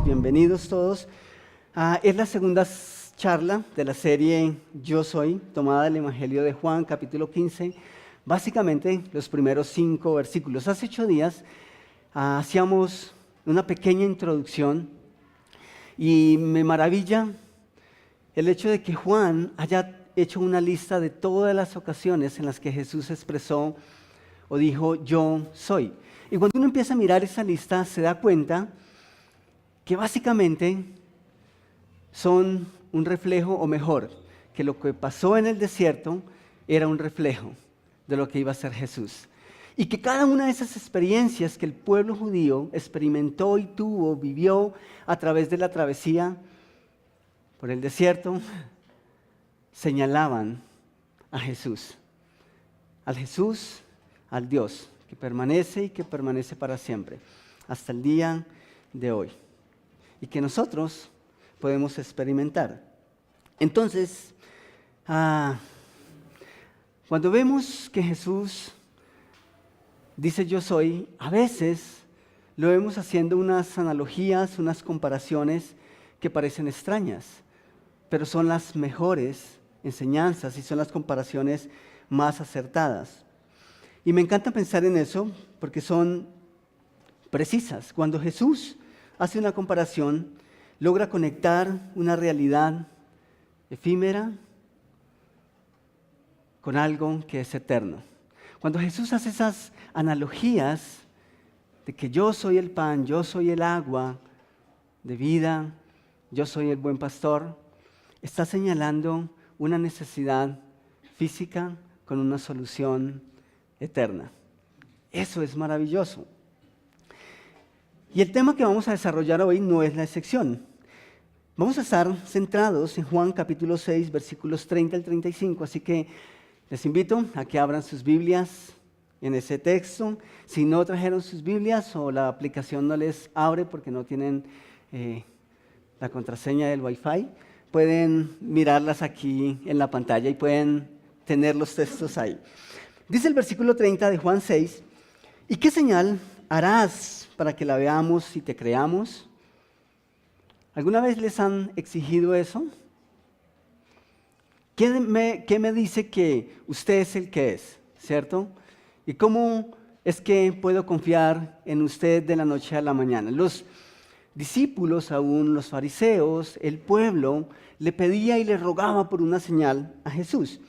bienvenidos todos. Es la segunda charla de la serie Yo Soy, tomada del Evangelio de Juan, capítulo 15, básicamente los primeros 5 versículos. Hace 8 días hacíamos una pequeña introducción y me maravilla el hecho de que Juan haya hecho una lista de todas las ocasiones en las que Jesús expresó o dijo yo soy. Y cuando uno empieza a mirar esa lista se da cuenta que básicamente son un reflejo, o mejor, que lo que pasó en el desierto era un reflejo de lo que iba a ser Jesús. Y que cada una de esas experiencias que el pueblo judío experimentó y tuvo, vivió a través de la travesía por el desierto, señalaban a Jesús. Al Jesús, al Dios, que permanece y que permanece para siempre, hasta el día de hoy. Y que nosotros podemos experimentar. Entonces, cuando vemos que Jesús dice yo soy, a veces lo vemos haciendo unas analogías, unas comparaciones que parecen extrañas, pero son las mejores enseñanzas y son las comparaciones más acertadas. Y me encanta pensar en eso porque son precisas. Cuando Jesús hace una comparación, logra conectar una realidad efímera con algo que es eterno. Cuando Jesús hace esas analogías de que yo soy el pan, yo soy el agua de vida, yo soy el buen pastor, está señalando una necesidad física con una solución eterna. Eso es maravilloso. Y el tema que vamos a desarrollar hoy no es la excepción. Vamos a estar centrados en Juan capítulo 6, versículos 30 al 35, así que les invito a que abran sus Biblias en ese texto. Si no trajeron sus Biblias o la aplicación no les abre porque no tienen la contraseña del Wi-Fi, pueden mirarlas aquí en la pantalla y pueden tener los textos ahí. Dice el versículo 30 de Juan 6, ¿y qué señal harás para que la veamos y te creamos? ¿Alguna vez les han exigido eso? ¿Qué me dice que usted es el que es? ¿Cierto? ¿Y cómo es que puedo confiar en usted de la noche a la mañana? Los discípulos, aún los fariseos, el pueblo, le pedía y le rogaba por una señal a Jesús.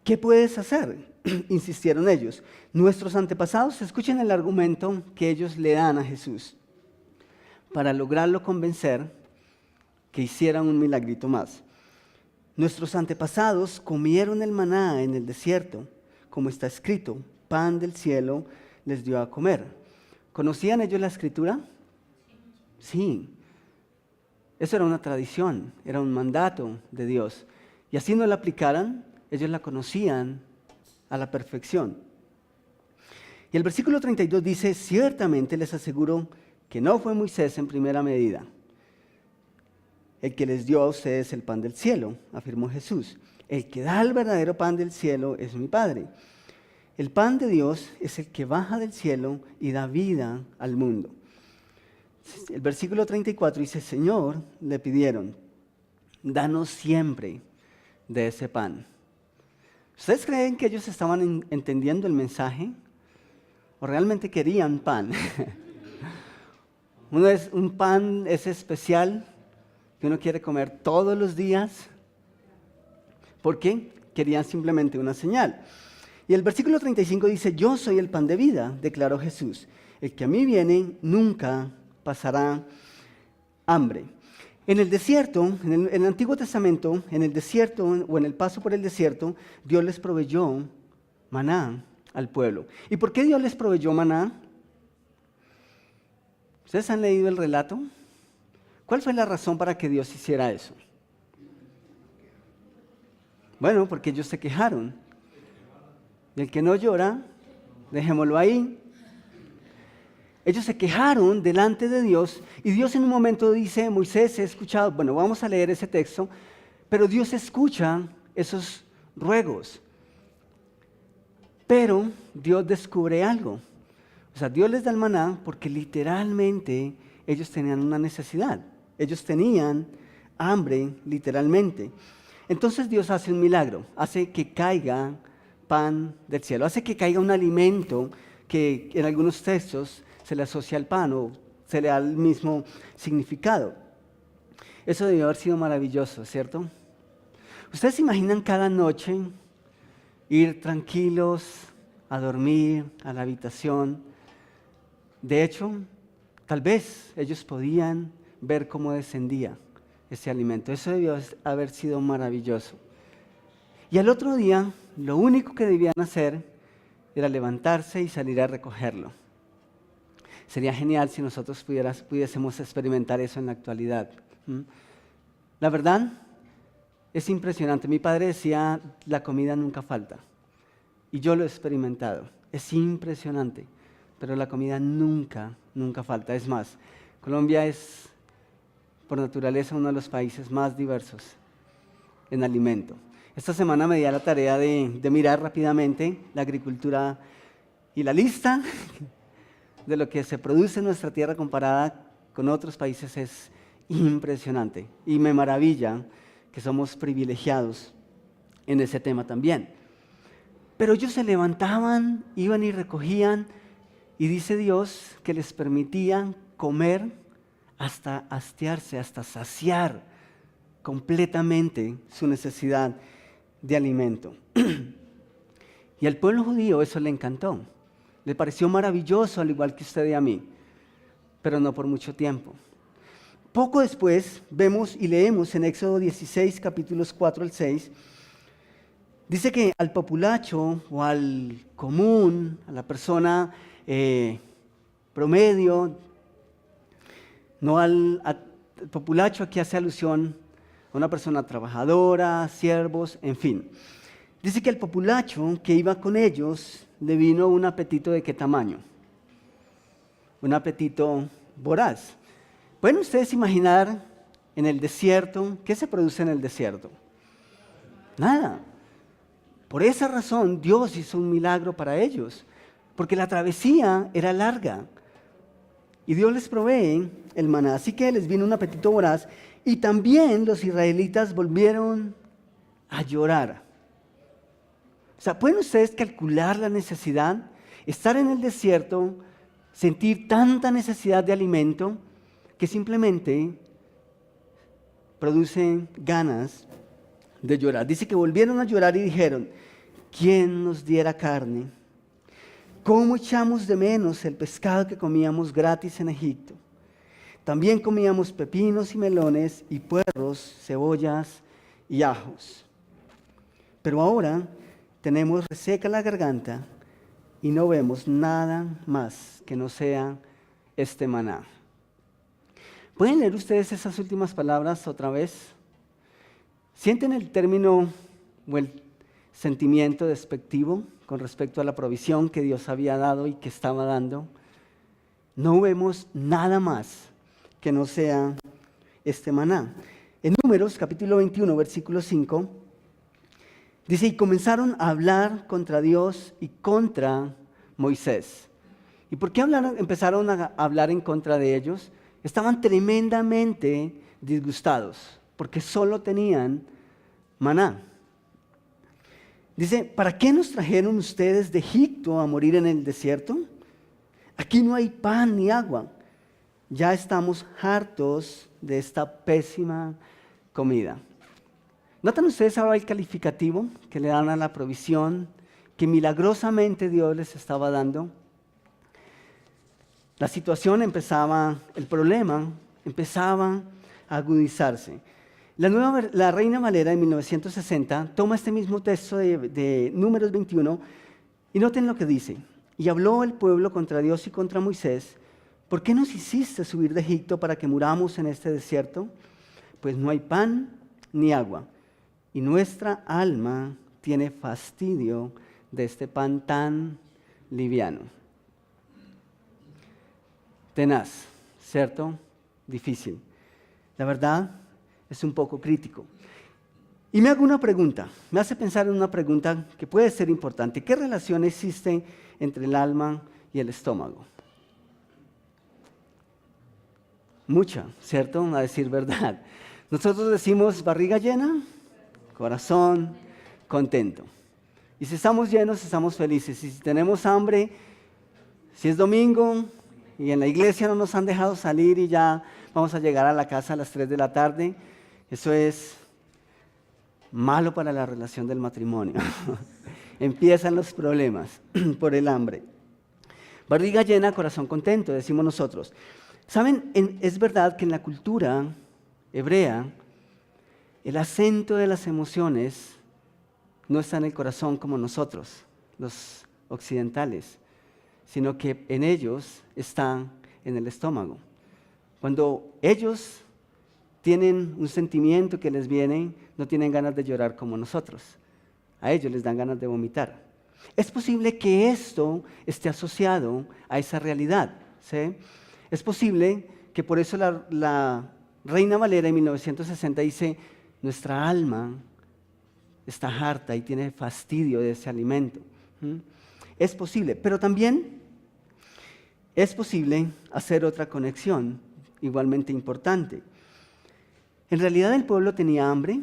¿Qué puedes hacer? Insistieron ellos. Nuestros antepasados, escuchen el argumento que ellos le dan a Jesús para lograrlo convencer que hicieran un milagrito más. Nuestros antepasados comieron el maná en el desierto, como está escrito, pan del cielo les dio a comer. ¿Conocían ellos la escritura? Sí. Eso era una tradición, era un mandato de Dios. Y así no la aplicaran, ellos la conocían a la perfección. Y el versículo 32 dice, ciertamente les aseguro que no fue Moisés en primera medida el que les dio a ustedes el pan del cielo, afirmó Jesús. El que da el verdadero pan del cielo es mi Padre. El pan de Dios es el que baja del cielo y da vida al mundo. El versículo 34 dice, Señor, le pidieron, danos siempre de ese pan. ¿Ustedes creen que ellos estaban entendiendo el mensaje? ¿O realmente querían pan? Un pan es especial que uno quiere comer todos los días. ¿Por qué? Querían simplemente una señal. Y el versículo 35 dice, yo soy el pan de vida, declaró Jesús. El que a mí viene nunca pasará hambre. En el desierto, en el Antiguo Testamento, en el desierto o en el paso por el desierto, Dios les proveyó maná al pueblo. ¿Y por qué Dios les proveyó maná? ¿Ustedes han leído el relato? ¿Cuál fue la razón para que Dios hiciera eso? Bueno, porque ellos se quejaron. Y el que no llora, dejémoslo ahí. Ellos se quejaron delante de Dios y Dios en un momento dice, Moisés, he escuchado, bueno, vamos a leer ese texto, pero Dios escucha esos ruegos. Pero Dios descubre algo. O sea, Dios les da el maná porque literalmente ellos tenían una necesidad. Ellos tenían hambre, literalmente. Entonces Dios hace un milagro, hace que caiga pan del cielo, hace que caiga un alimento que en algunos textos se le asocia al pan o se le da el mismo significado. Eso debió haber sido maravilloso, ¿cierto? ¿Ustedes se imaginan cada noche ir tranquilos a dormir a la habitación? De hecho, tal vez ellos podían ver cómo descendía ese alimento. Eso debió haber sido maravilloso. Y al otro día, lo único que debían hacer era levantarse y salir a recogerlo. Sería genial si nosotros pudiésemos experimentar eso en la actualidad. La verdad, es impresionante. Mi padre decía, la comida nunca falta. Y yo lo he experimentado. Es impresionante. Pero la comida nunca falta. Es más, Colombia es, por naturaleza, uno de los países más diversos en alimento. Esta semana me di a la tarea de mirar rápidamente la agricultura y la lista de lo que se produce en nuestra tierra comparada con otros países es impresionante. Y me maravilla que somos privilegiados en ese tema también. Pero ellos se levantaban, iban y recogían, y dice Dios que les permitían comer hasta hastiarse, hasta saciar completamente su necesidad de alimento. Y al pueblo judío eso le encantó, le pareció maravilloso, al igual que usted y a mí, pero no por mucho tiempo. Poco después vemos y leemos en Éxodo 16, capítulos 4 al 6, dice que al populacho o al común, a la persona promedio, no al populacho, aquí hace alusión a una persona trabajadora, siervos, en fin. Dice que al populacho que iba con ellos le vino un apetito ¿de qué tamaño? Un apetito voraz. ¿Pueden ustedes imaginar en el desierto? ¿Qué se produce en el desierto? Nada. Por esa razón Dios hizo un milagro para ellos, porque la travesía era larga. Y Dios les provee el maná. Así que les vino un apetito voraz. Y también los israelitas volvieron a llorar. O sea, ¿pueden ustedes calcular la necesidad? Estar en el desierto, sentir tanta necesidad de alimento que simplemente produce ganas de llorar. Dice que volvieron a llorar y dijeron, ¿quién nos diera carne? ¿Cómo echamos de menos el pescado que comíamos gratis en Egipto? También comíamos pepinos y melones y puerros, cebollas y ajos. Pero ahora tenemos reseca la garganta y no vemos nada más que no sea este maná. ¿Pueden leer ustedes esas últimas palabras otra vez? ¿Sienten el término o el sentimiento despectivo con respecto a la provisión que Dios había dado y que estaba dando? No vemos nada más que no sea este maná. En Números, capítulo 21, versículo 5, dice, y comenzaron a hablar contra Dios y contra Moisés. ¿Y por qué empezaron a hablar en contra de ellos? Estaban tremendamente disgustados, porque solo tenían maná. Dice, ¿para qué nos trajeron ustedes de Egipto a morir en el desierto? Aquí no hay pan ni agua. Ya estamos hartos de esta pésima comida. ¿Notan ustedes ahora el calificativo que le dan a la provisión que milagrosamente Dios les estaba dando? La situación el problema empezaba a agudizarse. La Reina Valera de 1960 toma este mismo texto de Números 21 y noten lo que dice. Y habló el pueblo contra Dios y contra Moisés. ¿Por qué nos hiciste subir de Egipto para que muramos en este desierto? Pues no hay pan ni agua. Y nuestra alma tiene fastidio de este pan tan liviano. Tenaz, ¿cierto? Difícil. La verdad es un poco crítico. Y me hago una pregunta, me hace pensar en una pregunta que puede ser importante. ¿Qué relación existe entre el alma y el estómago? Mucha, ¿cierto? A decir verdad. Nosotros decimos barriga llena, corazón contento. Y si estamos llenos, estamos felices. Y si tenemos hambre, si es domingo y en la iglesia no nos han dejado salir y ya vamos a llegar a la casa a las 3 de la tarde, eso es malo para la relación del matrimonio. Empiezan los problemas por el hambre. Barriga llena, corazón contento, decimos nosotros. ¿Saben? Es verdad que en la cultura hebrea, el acento de las emociones no está en el corazón como nosotros, los occidentales, sino que en ellos está en el estómago. Cuando ellos tienen un sentimiento que les viene, no tienen ganas de llorar como nosotros. A ellos les dan ganas de vomitar. Es posible que esto esté asociado a esa realidad, ¿sí? Es posible que por eso la Reina Valera en 1960 dice, nuestra alma está harta y tiene fastidio de ese alimento. Es posible, pero también es posible hacer otra conexión igualmente importante. ¿En realidad el pueblo tenía hambre?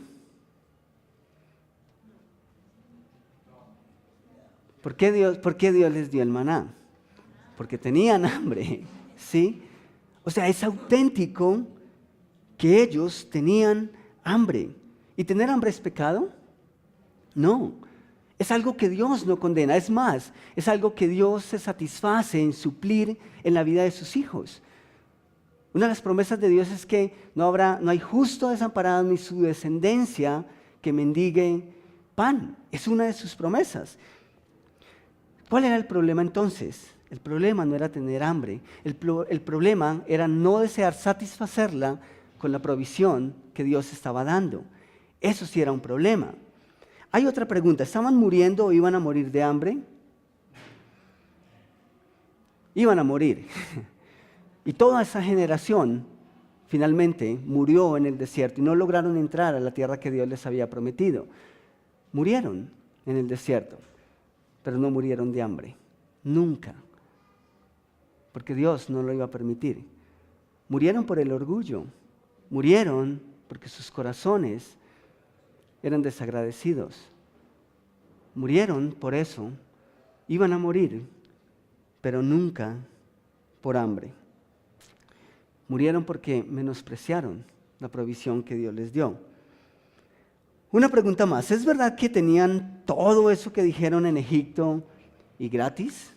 ¿Por qué Dios les dio el maná? Porque tenían hambre, ¿sí? O sea, es auténtico que ellos tenían hambre. ¿Y tener hambre es pecado? No, es algo que Dios no condena. Es más, es algo que Dios se satisface en suplir en la vida de sus hijos. Una de las promesas de Dios es que no hay justo desamparado ni su descendencia que mendigue pan. Es una de sus promesas. ¿Cuál era el problema entonces? El problema no era tener hambre. El problema era no desear satisfacerla con la provisión que Dios estaba dando. Eso sí era un problema. Hay otra pregunta. ¿Estaban muriendo o iban a morir de hambre? Iban a morir. Y toda esa generación finalmente murió en el desierto y no lograron entrar a la tierra que Dios les había prometido. Murieron en el desierto, pero no murieron de hambre. Nunca. Porque Dios no lo iba a permitir. Murieron por el orgullo. Murieron porque sus corazones eran desagradecidos. Murieron por eso. Iban a morir, pero nunca por hambre. Murieron porque menospreciaron la provisión que Dios les dio. Una pregunta más. ¿Es verdad que tenían todo eso que dijeron en Egipto y gratis?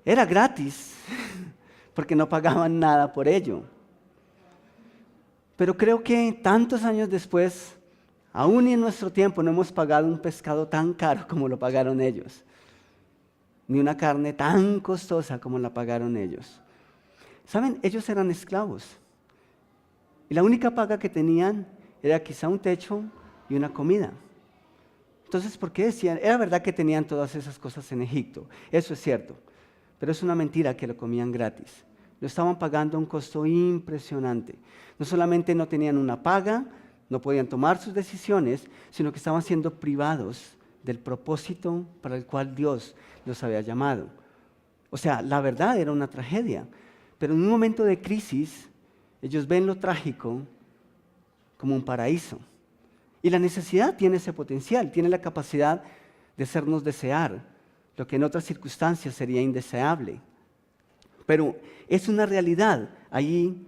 Era gratis, porque no pagaban nada por ello. Pero creo que tantos años después, aún en nuestro tiempo, no hemos pagado un pescado tan caro como lo pagaron ellos, ni una carne tan costosa como la pagaron ellos. ¿Saben? Ellos eran esclavos. Y la única paga que tenían era quizá un techo y una comida. Entonces, ¿por qué decían? Era verdad que tenían todas esas cosas en Egipto. Eso es cierto. Pero es una mentira que lo comían gratis. Lo estaban pagando a un costo impresionante. No solamente no tenían una paga, no podían tomar sus decisiones, sino que estaban siendo privados del propósito para el cual Dios los había llamado. O sea, la verdad era una tragedia. Pero en un momento de crisis, ellos ven lo trágico como un paraíso. Y la necesidad tiene ese potencial, tiene la capacidad de hacernos desear lo que en otras circunstancias sería indeseable. Pero es una realidad allí,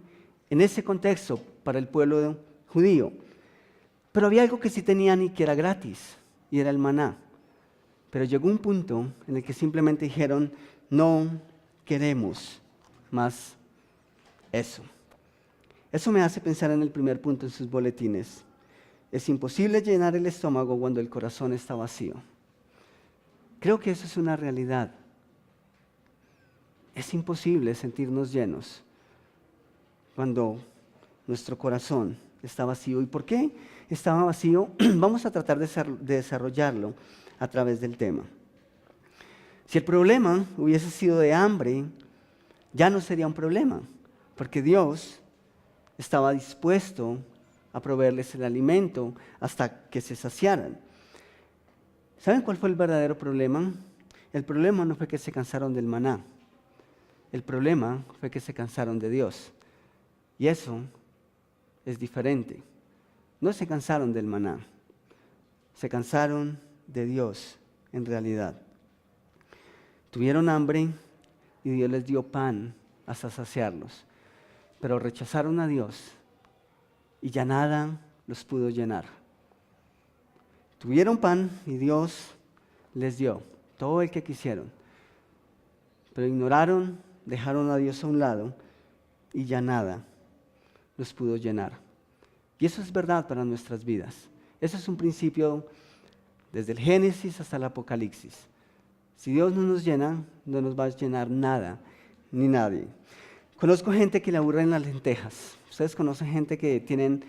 en ese contexto, para el pueblo judío. Pero había algo que sí tenían y que era gratis, y era el maná. Pero llegó un punto en el que simplemente dijeron, no queremos más eso. Eso me hace pensar en el primer punto en sus boletines. Es imposible llenar el estómago cuando el corazón está vacío. Creo que eso es una realidad. Es imposible sentirnos llenos cuando nuestro corazón está vacío. ¿Y por qué estaba vacío? Vamos a tratar de desarrollarlo a través del tema. Si el problema hubiese sido de hambre, ya no sería un problema, porque Dios estaba dispuesto a proveerles el alimento hasta que se saciaran. ¿Saben cuál fue el verdadero problema? El problema no fue que se cansaron del maná. El problema fue que se cansaron de Dios. Y eso es diferente. No se cansaron del maná, se cansaron de Dios en realidad. Tuvieron hambre y Dios les dio pan hasta saciarlos, pero rechazaron a Dios y ya nada los pudo llenar. Tuvieron pan y Dios les dio todo el que quisieron, pero ignoraron, dejaron a Dios a un lado y ya nada los pudo llenar. Y eso es verdad para nuestras vidas. Eso es un principio desde el Génesis hasta el Apocalipsis. Si Dios no nos llena, no nos va a llenar nada, ni nadie. Conozco gente que le aburren las lentejas. ¿Ustedes conocen gente que tienen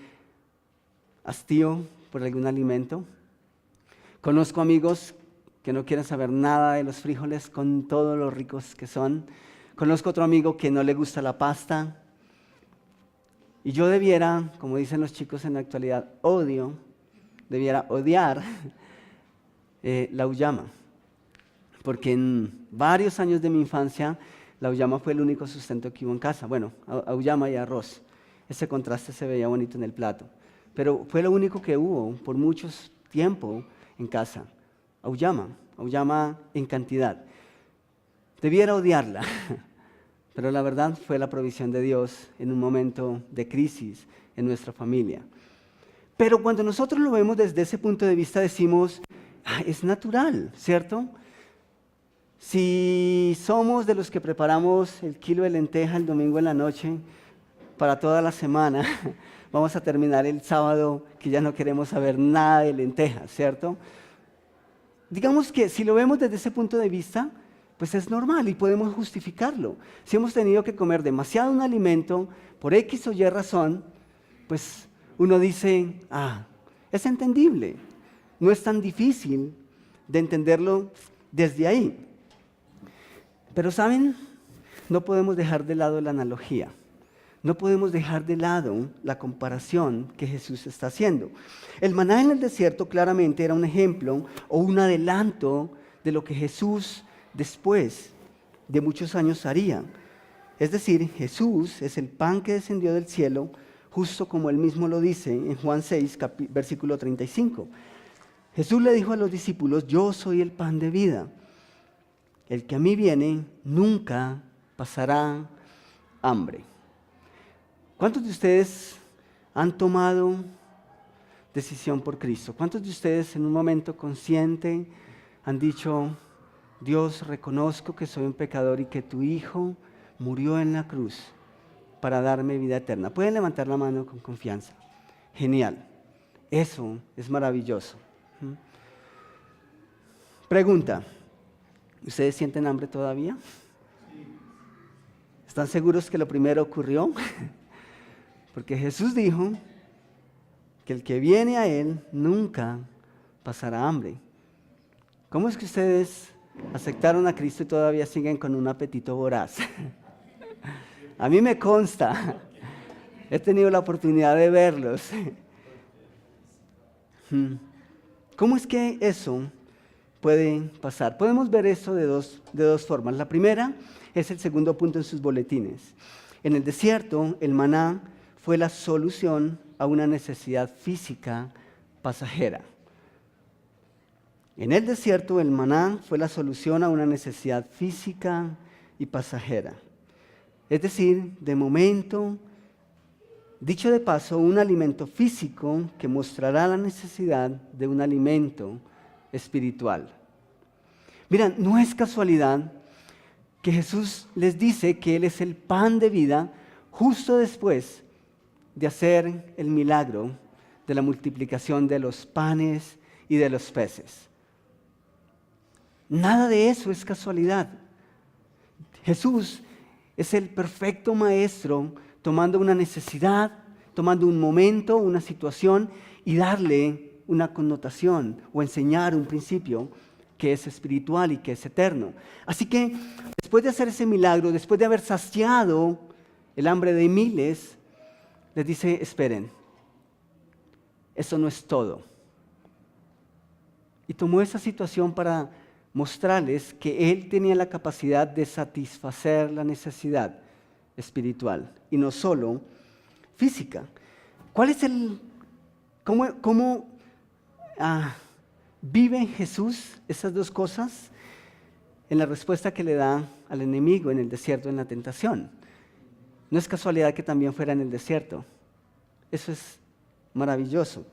hastío por algún alimento? Conozco amigos que no quieren saber nada de los frijoles con todo lo ricos que son. Conozco otro amigo que no le gusta la pasta. Y yo debiera, como dicen los chicos en la actualidad, debiera odiar la auyama. Porque en varios años de mi infancia, la auyama fue el único sustento que hubo en casa. Bueno, auyama y arroz. Ese contraste se veía bonito en el plato. Pero fue lo único que hubo por mucho tiempo en casa. Auyama en cantidad. Debiera odiarla, pero la verdad fue la provisión de Dios en un momento de crisis en nuestra familia. Pero cuando nosotros lo vemos desde ese punto de vista decimos, es natural, ¿cierto? Si somos de los que preparamos el kilo de lenteja el domingo en la noche para toda la semana, vamos a terminar el sábado que ya no queremos saber nada de lentejas, ¿cierto? Digamos que si lo vemos desde ese punto de vista, pues es normal y podemos justificarlo. Si hemos tenido que comer demasiado un alimento por X o Y razón, pues uno dice, es entendible, no es tan difícil de entenderlo desde ahí. Pero ¿saben? No podemos dejar de lado la analogía. No podemos dejar de lado la comparación que Jesús está haciendo. El maná en el desierto claramente era un ejemplo o un adelanto de lo que Jesús después de muchos años haría. Es decir, Jesús es el pan que descendió del cielo, justo como él mismo lo dice en Juan 6, versículo 35. Jesús le dijo a los discípulos, yo soy el pan de vida. El que a mí viene nunca pasará hambre. ¿Cuántos de ustedes han tomado decisión por Cristo? ¿Cuántos de ustedes en un momento consciente han dicho, Dios, reconozco que soy un pecador y que tu Hijo murió en la cruz para darme vida eterna? Pueden levantar la mano con confianza. Genial. Eso es maravilloso. Pregunta. ¿Ustedes sienten hambre todavía? ¿Están seguros que lo primero ocurrió? Porque Jesús dijo que el que viene a Él nunca pasará hambre. ¿Cómo es que ustedes aceptaron a Cristo y todavía siguen con un apetito voraz? A mí me consta. He tenido la oportunidad de verlos. ¿Cómo es que eso puede pasar? Podemos ver eso de dos formas. La primera es el segundo punto en sus boletines. En el desierto, el maná fue la solución a una necesidad física pasajera. En el desierto, el maná fue la solución a una necesidad física y pasajera. Es decir, de momento, dicho de paso, un alimento físico que mostrará la necesidad de un alimento espiritual. Mira, no es casualidad que Jesús les dice que Él es el pan de vida justo después de hacer el milagro de la multiplicación de los panes y de los peces. Nada de eso es casualidad. Jesús es el perfecto maestro tomando una necesidad, tomando un momento, una situación y darle una connotación o enseñar un principio que es espiritual y que es eterno. Así que después de hacer ese milagro, después de haber saciado el hambre de miles, les dice, esperen, eso no es todo. Y tomó esa situación para mostrarles que Él tenía la capacidad de satisfacer la necesidad espiritual y no solo física. ¿Cuál es cómo vive Jesús esas dos cosas? En la respuesta que le da al enemigo en el desierto, en la tentación. No es casualidad que también fuera en el desierto. Eso es maravilloso.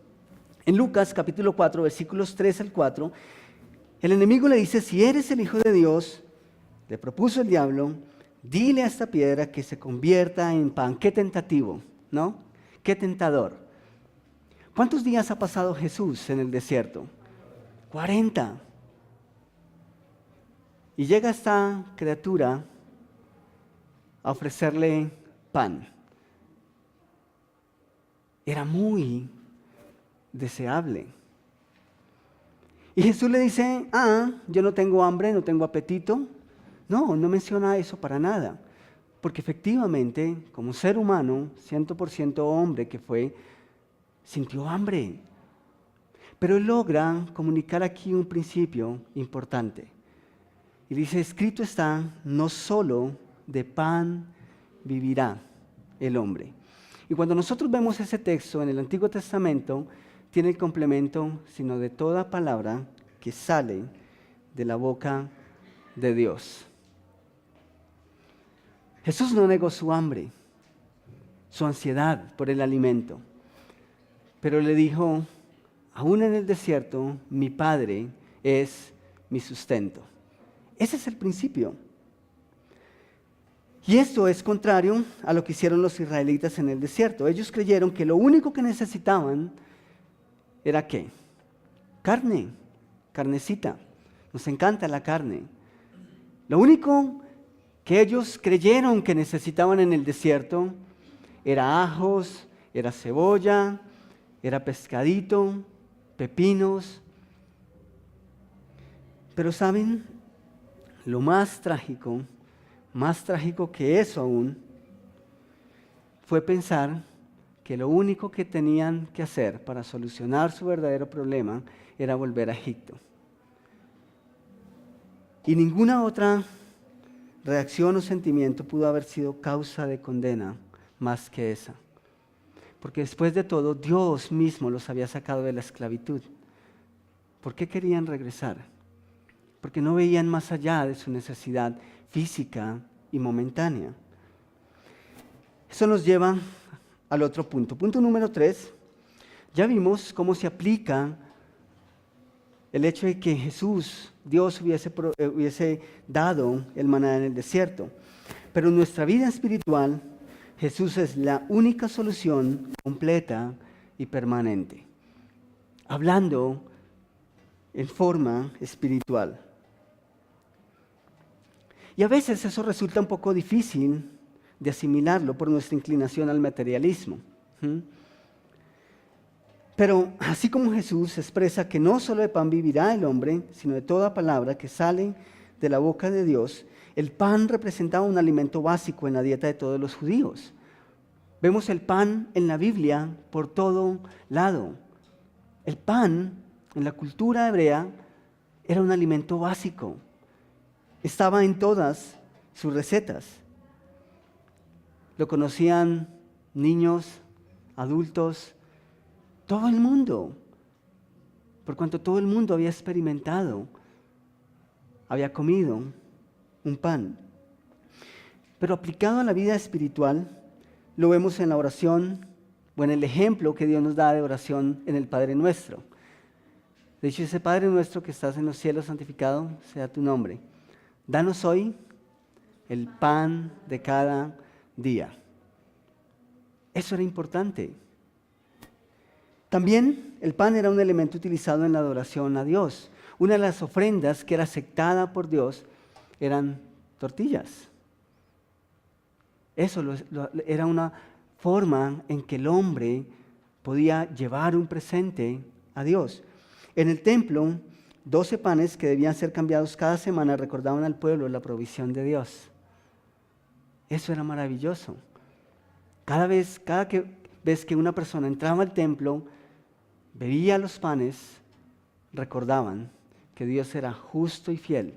En Lucas capítulo 4, versículos 3 al 4, el enemigo le dice: si eres el Hijo de Dios, le propuso el diablo, dile a esta piedra que se convierta en pan. Qué tentativo, ¿no? Qué tentador. ¿Cuántos días ha pasado Jesús en el desierto? 40. Y llega esta criatura a ofrecerle pan. Era muy deseable. Y Jesús le dice: yo no tengo hambre, no tengo apetito. No menciona eso para nada. Porque efectivamente, como ser humano, 100% hombre que fue, sintió hambre. Pero él logra comunicar aquí un principio importante. Y dice: escrito está, no solo de pan vivirá el hombre. Y cuando nosotros vemos ese texto en el Antiguo Testamento, tiene el complemento, sino de toda palabra que sale de la boca de Dios. Jesús no negó su hambre, su ansiedad por el alimento, pero le dijo: aún en el desierto, mi Padre es mi sustento. Ese es el principio. Y esto es contrario a lo que hicieron los israelitas en el desierto. Ellos creyeron que lo único que necesitaban era ¿qué? Carne, carnecita. Nos encanta la carne. Lo único que ellos creyeron que necesitaban en el desierto era ajos, era cebolla, era pescadito, pepinos. Pero ¿saben? Lo más trágico que eso aún, fue pensar que lo único que tenían que hacer para solucionar su verdadero problema era volver a Egipto. Y ninguna otra reacción o sentimiento pudo haber sido causa de condena más que esa. Porque después de todo, Dios mismo los había sacado de la esclavitud. ¿Por qué querían regresar? Porque no veían más allá de su necesidad física y momentánea. Eso nos lleva al otro punto. Punto número 3. Ya vimos cómo se aplica el hecho de que Dios hubiese dado el maná en el desierto. Pero en nuestra vida espiritual, Jesús es la única solución completa y permanente. Hablando en forma espiritual. Y a veces eso resulta un poco difícil de asimilarlo por nuestra inclinación al materialismo. Pero así como Jesús expresa que no solo de pan vivirá el hombre, sino de toda palabra que sale de la boca de Dios, el pan representaba un alimento básico en la dieta de todos los judíos. Vemos el pan en la Biblia por todo lado. El pan en la cultura hebrea era un alimento básico. Estaba en todas sus recetas. Lo conocían niños, adultos, todo el mundo. Por cuanto todo el mundo había experimentado, había comido un pan. Pero aplicado a la vida espiritual, lo vemos en la oración o en el ejemplo que Dios nos da de oración en el Padre Nuestro. De hecho, ese Padre Nuestro que estás en los cielos, santificado sea tu nombre. Danos hoy el pan de cada día. Eso era importante. También el pan era un elemento utilizado en la adoración a Dios. Una de las ofrendas que era aceptada por Dios eran tortillas. Eso era una forma en que el hombre podía llevar un presente a Dios. En el templo, 12 panes que debían ser cambiados cada semana recordaban al pueblo la provisión de Dios. Eso era maravilloso. Cada vez que una persona entraba al templo, bebía los panes, recordaban que Dios era justo y fiel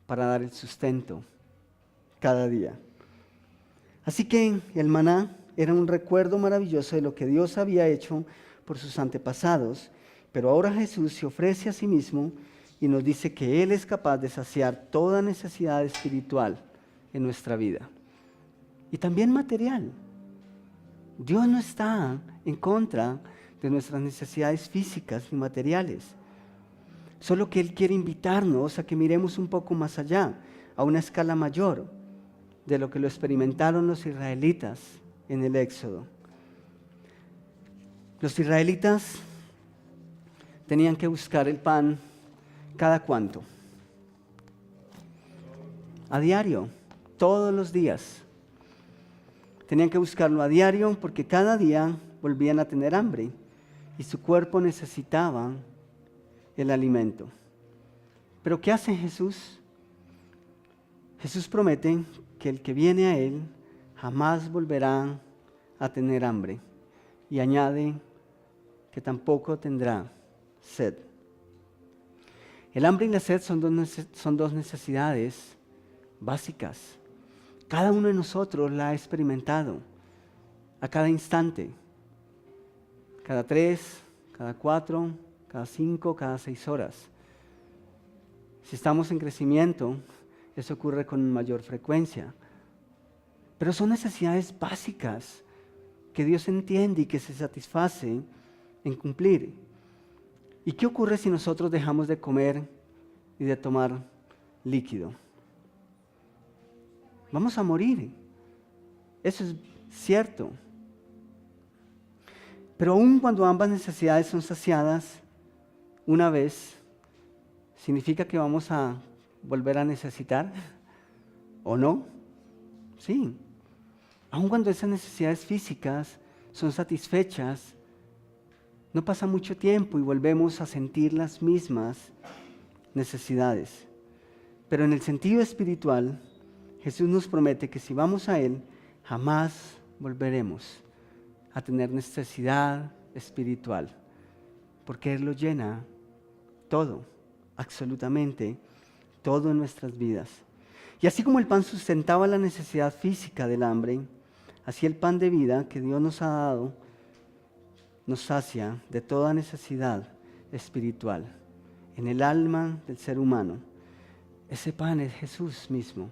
para dar el sustento cada día. Así que el maná era un recuerdo maravilloso de lo que Dios había hecho por sus antepasados, pero ahora Jesús se ofrece a sí mismo y nos dice que Él es capaz de saciar toda necesidad espiritual en nuestra vida y también material. Dios no está en contra de nuestras necesidades físicas y materiales, solo que Él quiere invitarnos a que miremos un poco más allá, a una escala mayor de lo que lo experimentaron los israelitas en el Éxodo. Los israelitas tenían que buscar el pan ¿cada cuánto? A diario, todos los días. Tenían que buscarlo a diario porque cada día volvían a tener hambre y su cuerpo necesitaba el alimento. Pero ¿qué hace Jesús? Jesús promete que el que viene a Él jamás volverá a tener hambre y añade que tampoco tendrá sed. El hambre y la sed son dos necesidades básicas. Cada uno de nosotros la ha experimentado a cada instante, cada 3, cada 4, cada 5, cada 6 horas. Si estamos en crecimiento, eso ocurre con mayor frecuencia. Pero son necesidades básicas que Dios entiende y que se satisface en cumplir. ¿Y qué ocurre si nosotros dejamos de comer y de tomar líquido? Vamos a morir. Eso es cierto. Pero aun cuando ambas necesidades son saciadas una vez, ¿significa que vamos a volver a necesitar? ¿O no? Sí. Aun cuando esas necesidades físicas son satisfechas, no pasa mucho tiempo y volvemos a sentir las mismas necesidades. Pero en el sentido espiritual, Jesús nos promete que si vamos a Él, jamás volveremos a tener necesidad espiritual, porque Él lo llena todo, absolutamente todo en nuestras vidas. Y así como el pan sustentaba la necesidad física del hambre, así el pan de vida que Dios nos ha dado nos sacia de toda necesidad espiritual en el alma del ser humano. Ese pan es Jesús mismo,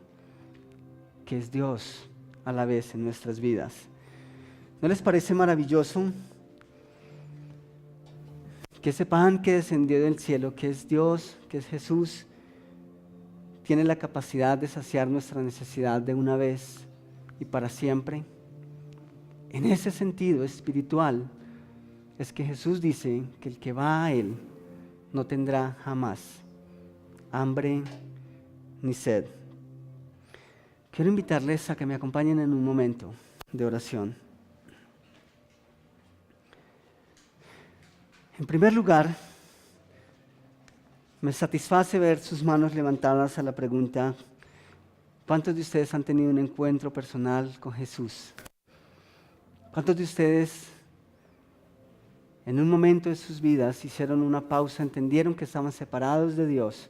que es Dios a la vez en nuestras vidas. ¿No les parece maravilloso que ese pan que descendió del cielo, que es Dios, que es Jesús, tiene la capacidad de saciar nuestra necesidad de una vez y para siempre? En ese sentido espiritual es que Jesús dice que el que va a Él no tendrá jamás hambre ni sed. Quiero invitarles a que me acompañen en un momento de oración. En primer lugar, me satisface ver sus manos levantadas a la pregunta: ¿cuántos de ustedes han tenido un encuentro personal con Jesús? ¿Cuántos de ustedes en un momento de sus vidas hicieron una pausa, entendieron que estaban separados de Dios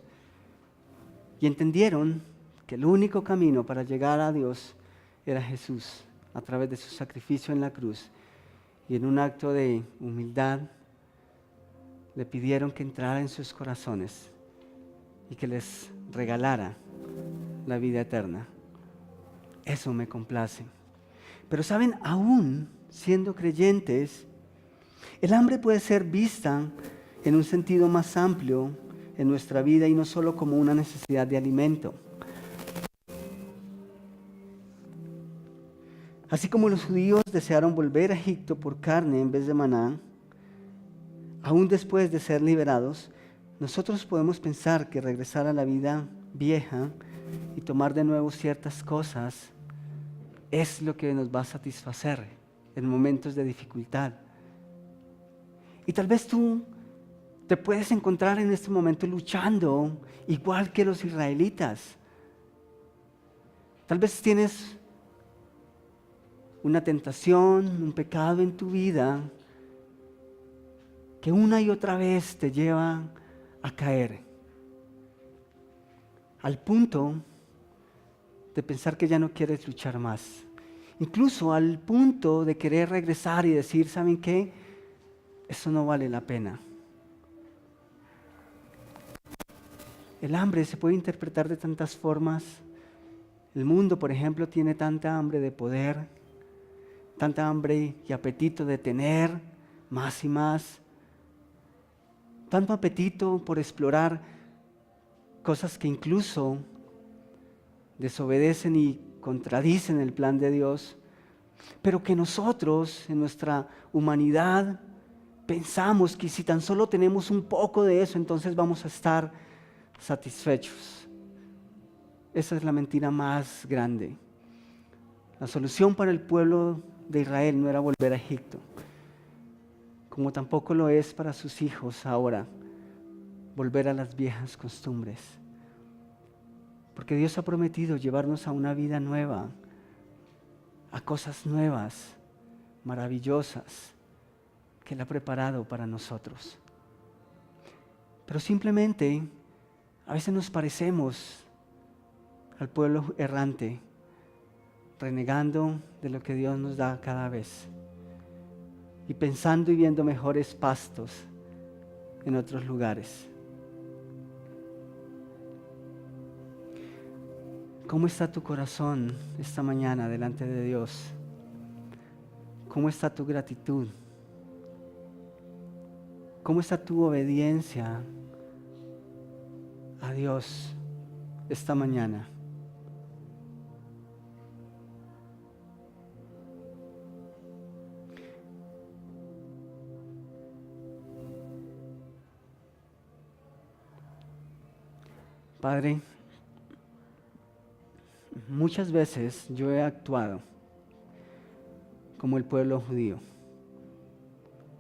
y entendieron que el único camino para llegar a Dios era Jesús a través de su sacrificio en la cruz, y en un acto de humildad le pidieron que entrara en sus corazones y que les regalara la vida eterna? Eso me complace. Pero saben, aún siendo creyentes, el hambre puede ser vista en un sentido más amplio en nuestra vida y no solo como una necesidad de alimento. Así como los judíos desearon volver a Egipto por carne en vez de maná, aún después de ser liberados, nosotros podemos pensar que regresar a la vida vieja y tomar de nuevo ciertas cosas es lo que nos va a satisfacer en momentos de dificultad. Y tal vez tú te puedes encontrar en este momento luchando igual que los israelitas. Tal vez tienes una tentación, un pecado en tu vida que una y otra vez te lleva a caer. al punto de pensar que ya no quieres luchar más. Incluso al punto de querer regresar y decir, ¿saben qué? Eso no vale la pena. El hambre se puede interpretar de tantas formas. El mundo, por ejemplo, tiene tanta hambre de poder, tanta hambre y apetito de tener más y más, tanto apetito por explorar cosas que incluso desobedecen y contradicen el plan de Dios, pero que nosotros en nuestra humanidad pensamos que si tan solo tenemos un poco de eso, entonces vamos a estar satisfechos. Esa es la mentira más grande. La solución para el pueblo de Israel no era volver a Egipto, como tampoco lo es para sus hijos ahora, volver a las viejas costumbres. Porque Dios ha prometido llevarnos a una vida nueva, a cosas nuevas, maravillosas, que Él ha preparado para nosotros. Pero simplemente, a veces nos parecemos al pueblo errante, renegando de lo que Dios nos da cada vez y pensando y viendo mejores pastos en otros lugares. ¿Cómo está tu corazón esta mañana delante de Dios? ¿Cómo está tu gratitud? ¿Cómo está tu obediencia a Dios esta mañana? Padre, muchas veces yo he actuado como el pueblo judío.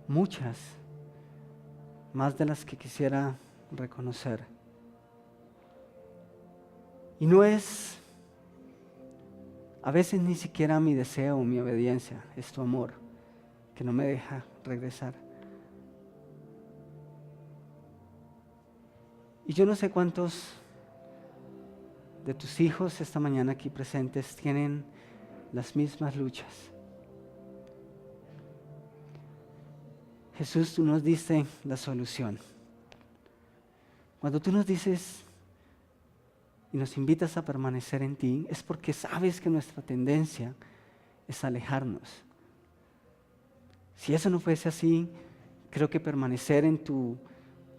Muchas, más de las que quisiera reconocer. Y no es a veces ni siquiera mi deseo o mi obediencia, es tu amor que no me deja regresar. Y yo no sé cuántos de tus hijos esta mañana aquí presentes tienen las mismas luchas. Jesús, tú nos diste la solución. Cuando tú nos dices y nos invitas a permanecer en ti, es porque sabes que nuestra tendencia es alejarnos. Si eso no fuese así, creo que permanecer en tu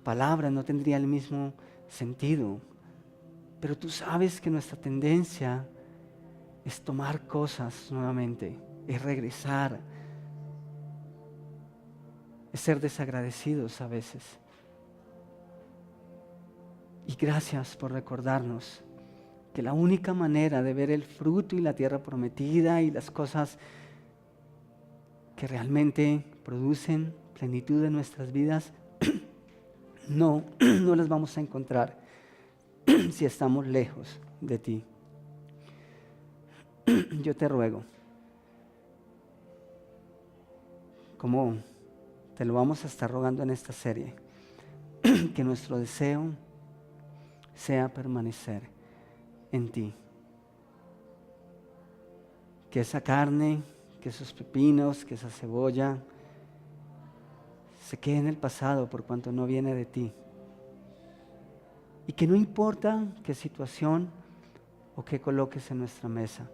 palabra no tendría el mismo sentido. Pero tú sabes que nuestra tendencia es tomar cosas nuevamente, es regresar, es ser desagradecidos a veces. Y gracias por recordarnos que la única manera de ver el fruto y la tierra prometida y las cosas que realmente producen plenitud en nuestras vidas, no las vamos a encontrar si estamos lejos de ti. Yo te ruego, como te lo vamos a estar rogando en esta serie, que nuestro deseo sea permanecer en ti. Que esa carne, que esos pepinos, que esa cebolla se quede en el pasado por cuanto no viene de ti. Y que no importa qué situación o qué coloques en nuestra mesa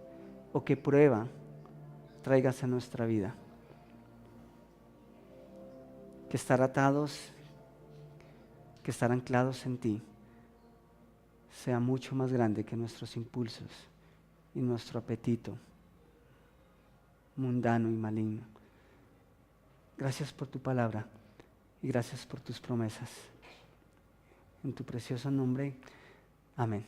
o qué prueba traigas a nuestra vida. Que estar atados, que estar anclados en ti sea mucho más grande que nuestros impulsos y nuestro apetito mundano y maligno. Gracias por tu palabra y gracias por tus promesas. En tu precioso nombre, amén.